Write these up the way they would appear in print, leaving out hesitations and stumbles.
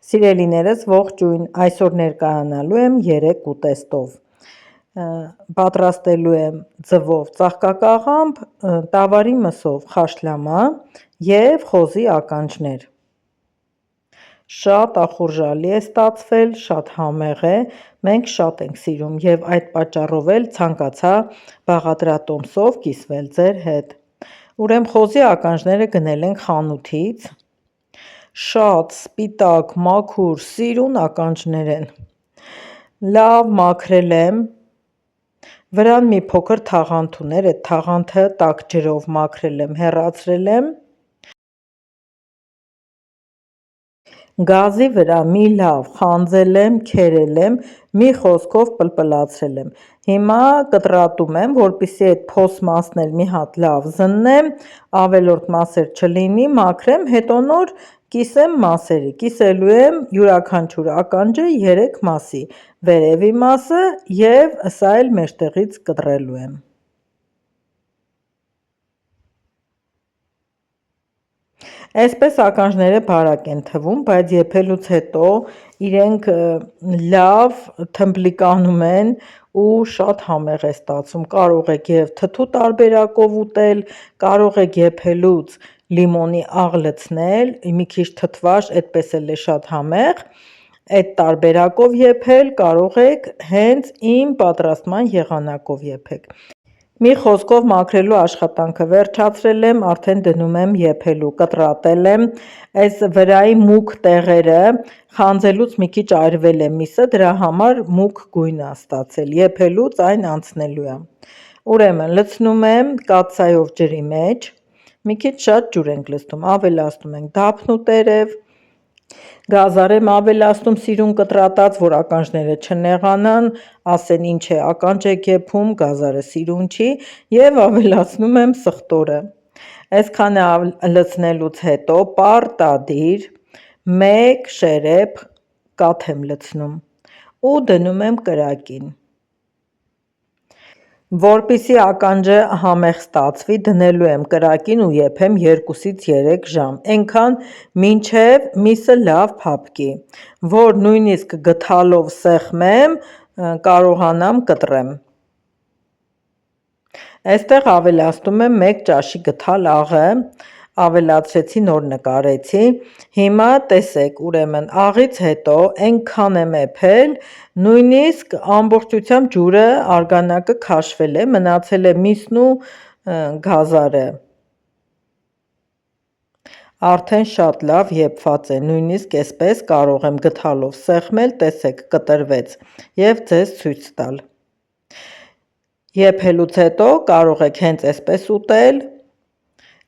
Սիրելիներս, ողջույն, այսօր ներկայանալու եմ 3 ուտեստով, պատրաստելու եմ ձվով ծաղկակաղամբ, տավարի մսով խաշլամա և խոզի ականջներ։ Շատ ախորժալի է ստացվել, շատ համեղ է, մենք շատ ենք սիրում և այդ պատճառով էլ ցանկացա բաղադրատոմսով կիսվել ձեր հետ։ Ուրեմն խոզի ականջները գնել ենք խանութից, շատ սպիտակ, մաքուր, սիրուն ականջներ են, լավ մաքրել եմ, վրան մի փոքր թաղանթ ուներ, այդ թաղանթը տաք ջրով մաքրել եմ, հեռացրել եմ, գազի վրա մի լավ խանձել եմ, քերել եմ, մի խոսքով պլպլացրել եմ, հիմա կտրատում եմ, որպեսզի այդ փոս մասն էլ մի հատ լավ զննեմ, ավելորդ մասեր չլինի, մաքրեմ, հետո նոր կիսեմ մասերի, կիսելու եմ յուրաքանչյուր ականջը 3 մասի, վերևի մասը և սա էլ մեջտեղից կտրելու եմ։ Այսպես ականջները բարակ են թվում, բայց եփելուց հետո իրենք լավ թմբլիկանում են ու շատ համեղ է ստացվում, կարող եք և թթու տարբերակով ուտել, կարող եք եփելուց լիմոնի աղ լցնել, մի քիչ թթվաշ, այդպես էլ է շատ համեղ, այդ տարբերակով եփել, կարող եք հենց իմ պատրաստման եղանակով եփեք։ Մի խոսքով մաքրելու աշխատանքը վերջացրել եմ, արդեն դնում եմ եփելու, կտրատել եմ, այս վրայի մուգ տեղերը խանձելուց մի քիչ այրվել է միսը, դրա համար մուգ գույն է ստացել, եփելուց այն անցնելու է։ Ուրեմն լցնում եմ կաթսայով ջրի մեջ, մի քիչ շատ ջուր ենք լցնում, ավելացնում ենք դափնուտերև, գազար եմ ավելացնում սիրուն կտրատած, որ ականջները չնեղանան, ասեն ինչ է ականջ եք եփում, գազարը սիրուն չի, և ավելացնում եմ սխտորը։ Այսքանը լցնելուց հետո պարտադիր 1 շերեփ կաթ եմ լցնում ու դնում եմ կրակին։ Որպեսզի ականջը համեղ ստացվի, դնելու եմ կրակին ու եփեմ 2-ից 3 ժամ, այնքան մինչև միսը լավ փափկի, որ նույնիսկ գդալով սեղմեմ, կարողանամ կտրեմ։ Այստեղ ավելացնում եմ 1 ճաշի գդալ աղը, ավելացրեցի, նոր նկարեցի, հիմա տեսեք, ուրեմն աղից հետո այնքան եմ եփել, նույնիսկ ամբողջությամբ ջուրը արգանակը քաշվել է, մնացել է միսն ու գազարը, արդեն շատ լավ եփված է, նույնիսկ այսպես կարող եմ գդալով սեղմել, տեսեք կտրվեց և ձեզ ցույց տալ։ Եփելուց հետո կարող եք հենց այսպես ուտել,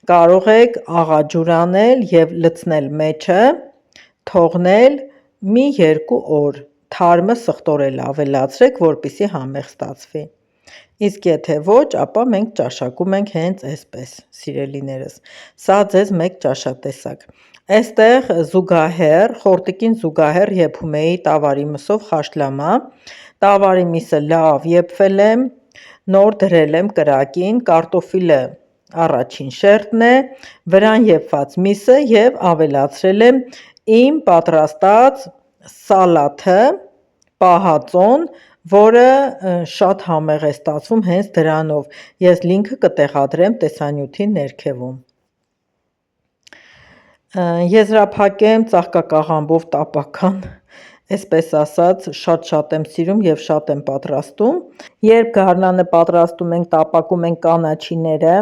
կարող եք աղաջուր անել և լցնել մեջը, թողնել մի 2 օր, թարմը սխտոր էլ ավելացրեք, որպեսզի համեղ ստացվի, իսկ եթե ոչ, ապա մենք ճաշակում ենք հենց այսպես, սիրելիներս, սա ձեզ մեկ ճաշատեսակ։ Այստեղ զուգահեռ, խորտիկին զուգահեռ եփում էի տավարի մսով խաշլամա, տավարի միսը լավ եփվել է, նոր դրել եմ կրակին, կարտոֆիլը առաջին շերտն է, վրան եփված միսը և ավելացրել եմ իմ պատրաստած սալաթը, պահածոն, որը շատ համեղ է ստացվում հենց դրանով, ես լինքը կտեղադրեմ տեսանյութի ներքևում։ Եզրափակեմ ծաղկակաղամբով տապական, այսպես ասած, շատ եմ սիրում և շատ եմ պատրաստում, երբ գարնանը պատրաստում ենք, տապակում ենք կանաչիները,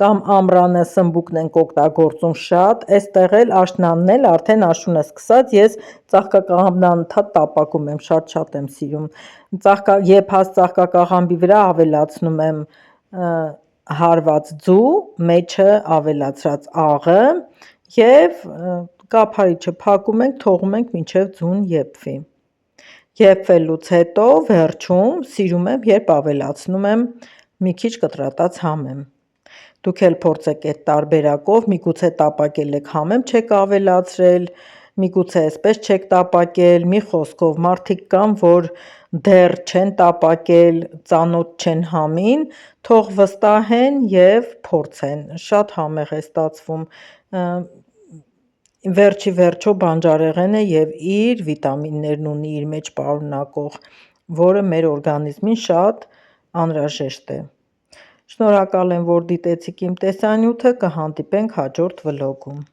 կամ ամռանը սմբուկն ենք օգտագործում շատ, այստեղ էլ աշնանն էլ արդեն աշունը սկսած ես ծաղկակաղամբն անընդհատ տապակում եմ, շատ եմ սիրում, եփած ծաղկակաղամբի վրա ավելացնում եմ հարված ձու, մեջը ավելացրած աղը և կափարիչը փակում ենք, թողում ենք մինչև ձուն եփվի։ Եփվելուց հետո վերջում սիրում եմ, երբ ավելացնում եմ մի քիչ կտրատած համեմ։ Դուք էլ փորձեք այդ տարբերակով, միգուցե տապակել եք համեմ չեք ավելացրել, միգուցե այսպես չեք տապակել, մի խոսքով մարդիկ կան, որ դեռ չեն տապակել, ծանոթ չեն համին, թող վստահեն և փորձեն, շատ համեղ է ստացվում, վերջի վերջո բանջարեղեն է և իր վիտամիններն ունի իր մեջ պարունակող, որը մեր օրգանիզմին շատ անհրաժեշտ է։ Շնորհակալ եմ, որ դիտեցիք իմ տեսանյութը, կհանդիպենք հաջորդ վլոգում։